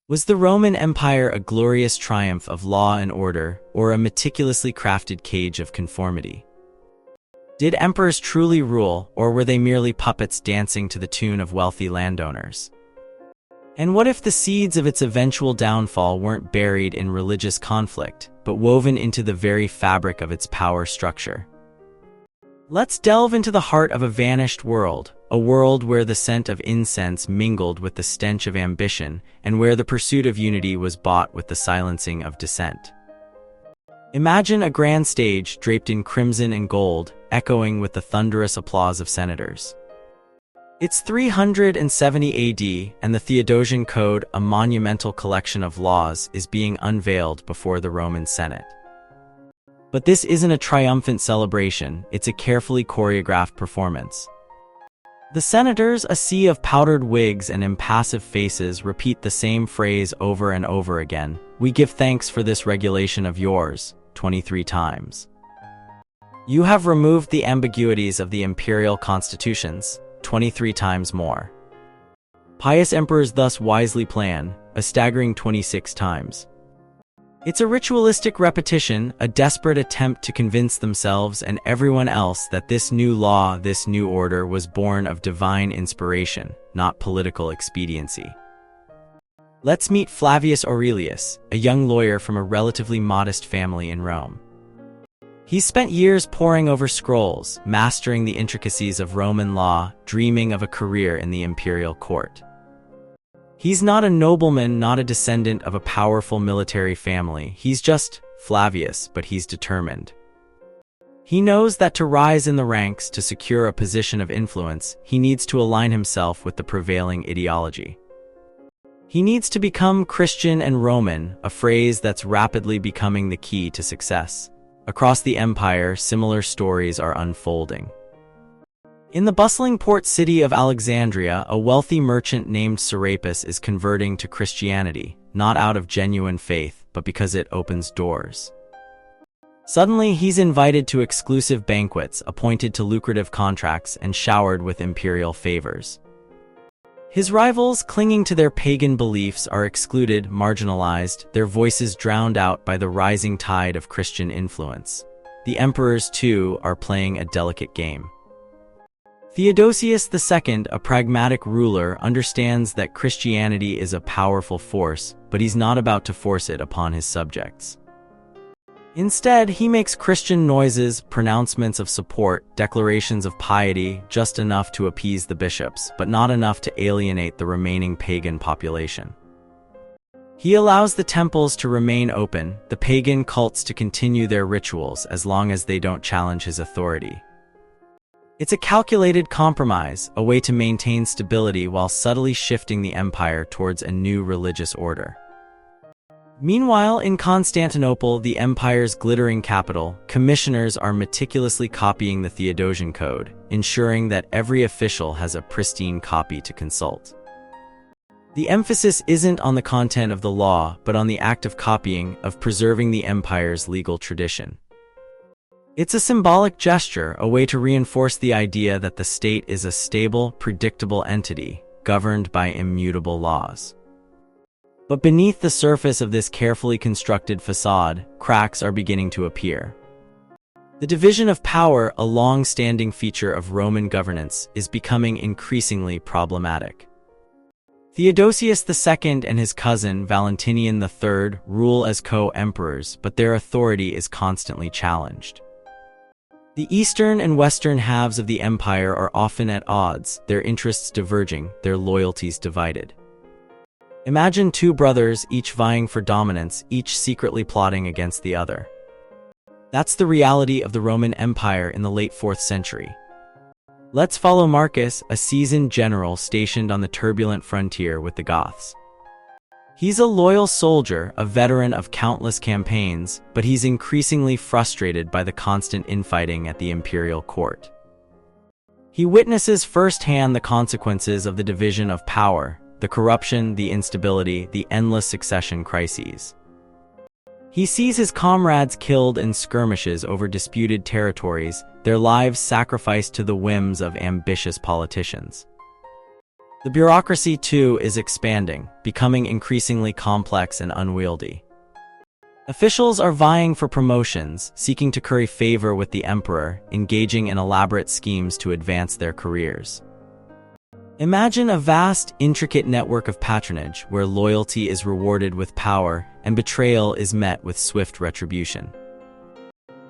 Was the Roman Empire a glorious triumph of law and order, or a meticulously crafted cage of conformity? Did emperors truly rule, or were they merely puppets dancing to the tune of wealthy landowners? And what if the seeds of its eventual downfall weren't buried in religious conflict, but woven into the very fabric of its power structure? Let's delve into the heart of a vanished world, a world where the scent of incense mingled with the stench of ambition, and where the pursuit of unity was bought with the silencing of dissent. Imagine a grand stage draped in crimson and gold, echoing with the thunderous applause of senators. It's 370 AD, and the Theodosian Code, a monumental collection of laws, is being unveiled before the Roman Senate. But this isn't a triumphant celebration, it's a carefully choreographed performance. The senators, a sea of powdered wigs and impassive faces, repeat the same phrase over and over again: "We give thanks for this regulation of yours," 23 times. "You have removed the ambiguities of the imperial constitutions," 23 times more. Pious emperors thus wisely plan, a staggering 26 times. It's a ritualistic repetition, a desperate attempt to convince themselves and everyone else that this new law, this new order, was born of divine inspiration, not political expediency. Let's meet Flavius Aurelius, a young lawyer from a relatively modest family in Rome. He's spent years poring over scrolls, mastering the intricacies of Roman law, dreaming of a career in the imperial court. He's not a nobleman, not a descendant of a powerful military family. He's just Flavius, but he's determined. He knows that to rise in the ranks, to secure a position of influence, he needs to align himself with the prevailing ideology. He needs to become Christian and Roman, a phrase that's rapidly becoming the key to success. Across the empire, similar stories are unfolding. In the bustling port city of Alexandria, a wealthy merchant named Serapis is converting to Christianity, not out of genuine faith, but because it opens doors. Suddenly, he's invited to exclusive banquets, appointed to lucrative contracts, and showered with imperial favors. His rivals, clinging to their pagan beliefs, are excluded, marginalized, their voices drowned out by the rising tide of Christian influence. The emperors, too, are playing a delicate game. Theodosius II, a pragmatic ruler, understands that Christianity is a powerful force, but he's not about to force it upon his subjects. Instead, he makes Christian noises, pronouncements of support, declarations of piety, just enough to appease the bishops, but not enough to alienate the remaining pagan population. He allows the temples to remain open, the pagan cults to continue their rituals as long as they don't challenge his authority. It's a calculated compromise, a way to maintain stability while subtly shifting the empire towards a new religious order. Meanwhile, in Constantinople, the empire's glittering capital, commissioners are meticulously copying the Theodosian Code, ensuring that every official has a pristine copy to consult. The emphasis isn't on the content of the law, but on the act of copying, of preserving the empire's legal tradition. It's a symbolic gesture, a way to reinforce the idea that the state is a stable, predictable entity, governed by immutable laws. But beneath the surface of this carefully constructed facade, cracks are beginning to appear. The division of power, a long-standing feature of Roman governance, is becoming increasingly problematic. Theodosius II and his cousin Valentinian III rule as co-emperors, but their authority is constantly challenged. The eastern and western halves of the empire are often at odds, their interests diverging, their loyalties divided. Imagine two brothers, each vying for dominance, each secretly plotting against the other. That's the reality of the Roman Empire in the late 4th century. Let's follow Marcus, a seasoned general stationed on the turbulent frontier with the Goths. He's a loyal soldier, a veteran of countless campaigns, but he's increasingly frustrated by the constant infighting at the imperial court. He witnesses firsthand the consequences of the division of power, the corruption, the instability, the endless succession crises. He sees his comrades killed in skirmishes over disputed territories, their lives sacrificed to the whims of ambitious politicians. The bureaucracy, too, is expanding, becoming increasingly complex and unwieldy. Officials are vying for promotions, seeking to curry favor with the emperor, engaging in elaborate schemes to advance their careers. Imagine a vast, intricate network of patronage where loyalty is rewarded with power and betrayal is met with swift retribution.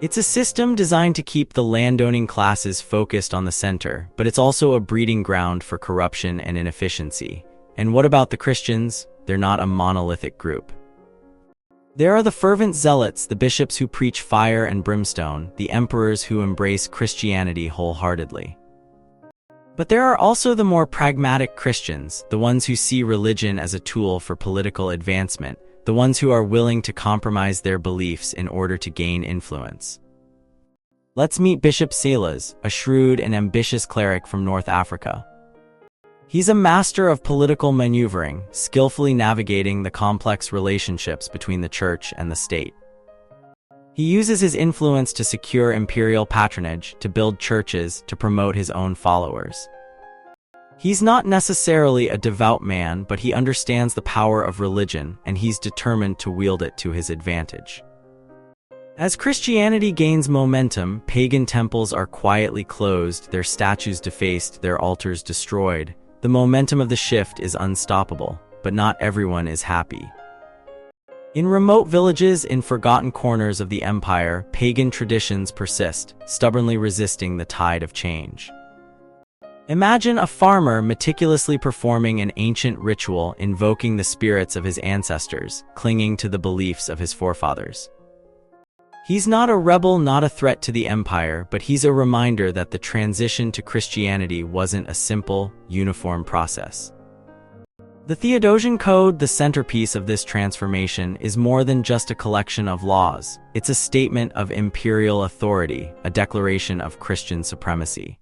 It's a system designed to keep the landowning classes focused on the center, but it's also a breeding ground for corruption and inefficiency. And what about the Christians? They're not a monolithic group. There are the fervent zealots, the bishops who preach fire and brimstone, the emperors who embrace Christianity wholeheartedly. But there are also the more pragmatic Christians, the ones who see religion as a tool for political advancement, the ones who are willing to compromise their beliefs in order to gain influence. Let's meet Bishop Silas, a shrewd and ambitious cleric from North Africa. He's a master of political maneuvering, skillfully navigating the complex relationships between the church and the state. He uses his influence to secure imperial patronage, to build churches, to promote his own followers. He's not necessarily a devout man, but he understands the power of religion, and he's determined to wield it to his advantage. As Christianity gains momentum, pagan temples are quietly closed, their statues defaced, their altars destroyed. The momentum of the shift is unstoppable, but not everyone is happy. In remote villages in forgotten corners of the empire, pagan traditions persist, stubbornly resisting the tide of change. Imagine a farmer meticulously performing an ancient ritual invoking the spirits of his ancestors, clinging to the beliefs of his forefathers. He's not a rebel, not a threat to the empire, but he's a reminder that the transition to Christianity wasn't a simple, uniform process. The Theodosian Code, the centerpiece of this transformation, is more than just a collection of laws. It's a statement of imperial authority, a declaration of Christian supremacy.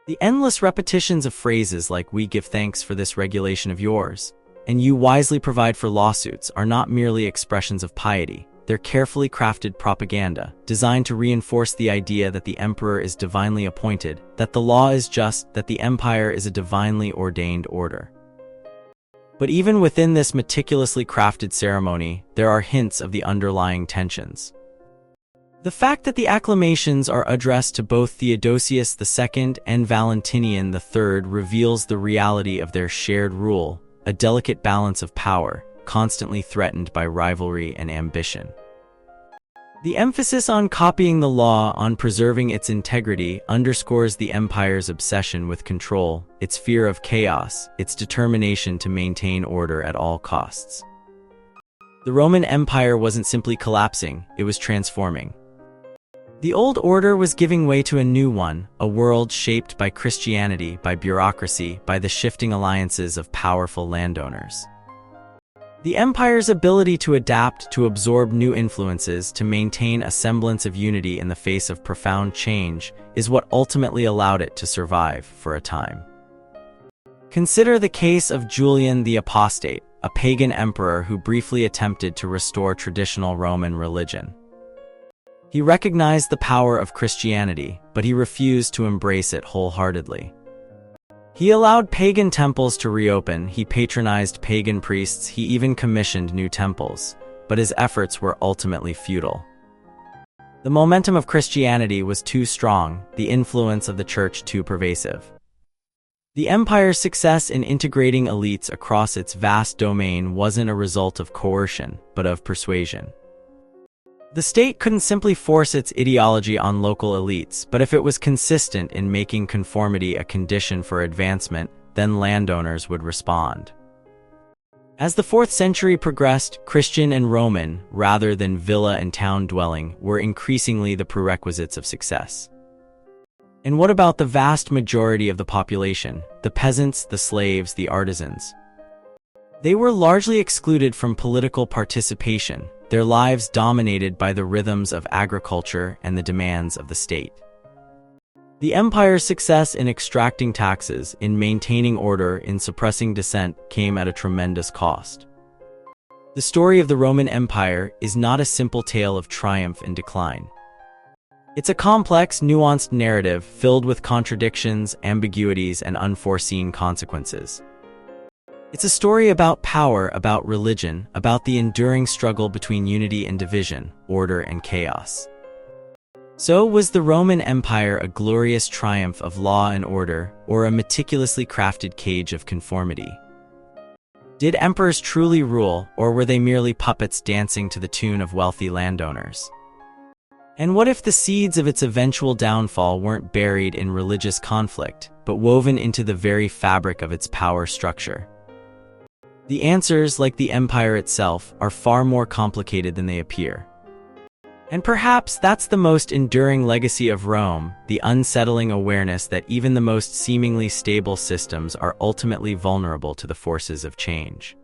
The endless repetitions of phrases like "we give thanks for this regulation of yours," and "you wisely provide for lawsuits" are not merely expressions of piety. They're carefully crafted propaganda, designed to reinforce the idea that the emperor is divinely appointed, that the law is just, that the empire is a divinely ordained order. But even within this meticulously crafted ceremony, there are hints of the underlying tensions. The fact that the acclamations are addressed to both Theodosius II and Valentinian III reveals the reality of their shared rule, a delicate balance of power, constantly threatened by rivalry and ambition. The emphasis on copying the law, on preserving its integrity, underscores the empire's obsession with control, its fear of chaos, its determination to maintain order at all costs. The Roman Empire wasn't simply collapsing, it was transforming. The old order was giving way to a new one, a world shaped by Christianity, by bureaucracy, by the shifting alliances of powerful landowners. The empire's ability to adapt, to absorb new influences, to maintain a semblance of unity in the face of profound change, is what ultimately allowed it to survive for a time. Consider the case of Julian the Apostate, a pagan emperor who briefly attempted to restore traditional Roman religion. He recognized the power of Christianity, but he refused to embrace it wholeheartedly. He allowed pagan temples to reopen, he patronized pagan priests, he even commissioned new temples, but his efforts were ultimately futile. The momentum of Christianity was too strong, the influence of the church too pervasive. The empire's success in integrating elites across its vast domain wasn't a result of coercion, but of persuasion. The state couldn't simply force its ideology on local elites, but if it was consistent in making conformity a condition for advancement, then landowners would respond. As the 4th century progressed, Christian and Roman, rather than villa and town dwelling, were increasingly the prerequisites of success. And what about the vast majority of the population, the peasants, the slaves, the artisans? They were largely excluded from political participation, their lives dominated by the rhythms of agriculture and the demands of the state. The empire's success in extracting taxes, in maintaining order, in suppressing dissent, came at a tremendous cost. The story of the Roman Empire is not a simple tale of triumph and decline. It's a complex, nuanced narrative filled with contradictions, ambiguities, and unforeseen consequences. It's a story about power, about religion, about the enduring struggle between unity and division, order and chaos. So, was the Roman Empire a glorious triumph of law and order, or a meticulously crafted cage of conformity? Did emperors truly rule, or were they merely puppets dancing to the tune of wealthy landowners? And what if the seeds of its eventual downfall weren't buried in religious conflict, but woven into the very fabric of its power structure? The answers, like the empire itself, are far more complicated than they appear. And perhaps that's the most enduring legacy of Rome, the unsettling awareness that even the most seemingly stable systems are ultimately vulnerable to the forces of change.